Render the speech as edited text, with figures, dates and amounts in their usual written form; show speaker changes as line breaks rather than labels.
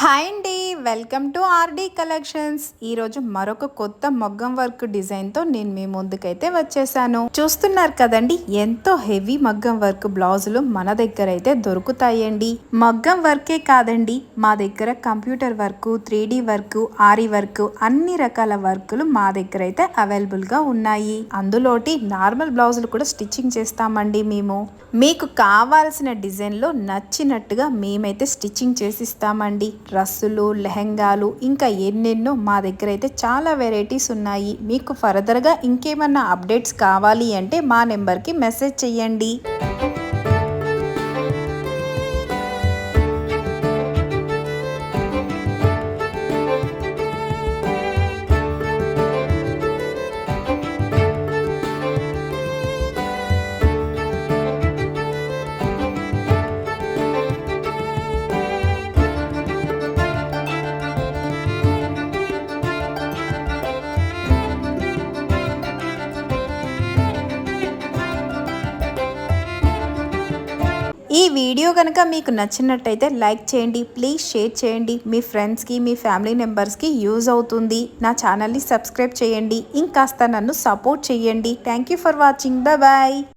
Hi అండి, welcome to RD collections. ఈరోజు మరొక కొత్త మగ్గం వర్క్ డిజైన్తో నేను మీ ముందుకైతే వచ్చేసాను. చూస్తున్నారు కదండి, ఎంతో హెవీ మగ్గం వర్క్ బ్లౌజులు మన దగ్గర అయితే దొరుకుతాయండి. మగ్గం వర్కే కాదండి, మా దగ్గర కంప్యూటర్ వర్క్, 3D వర్క్, ఆరి వర్క్, అన్ని రకాల వర్కులు మా దగ్గర అయితే అవైలబుల్గా ఉన్నాయి. అందులోటి నార్మల్ బ్లౌజులు కూడా స్టిచ్చింగ్ చేస్తామండి మేము. మీకు కావాల్సిన డిజైన్లో నచ్చినట్టుగా మేమైతే స్టిచ్చింగ్ చేసిస్తామండి. డ్రెస్సులు, లెహంగాలు, ఇంకా ఎన్నెన్నో మా దగ్గర అయితే చాలా వెరైటీస్ ఉన్నాయి. మీకు ఫర్దర్గా ఇంకేమన్నా అప్డేట్స్ కావాలి అంటే మా నెంబర్కి మెసేజ్ చేయండి. ఈ వీడియో కనుక మీకు నచ్చినట్టయితే లైక్ చేయండి, ప్లీజ్ షేర్ చేయండి. మీ ఫ్రెండ్స్కి, మీ ఫ్యామిలీ మెంబర్స్కి యూజ్ అవుతుంది. నా ఛానల్ని సబ్స్క్రైబ్ చేయండి, ఇంకాస్త నన్ను సపోర్ట్ చేయండి. Thank you for watching. Bye.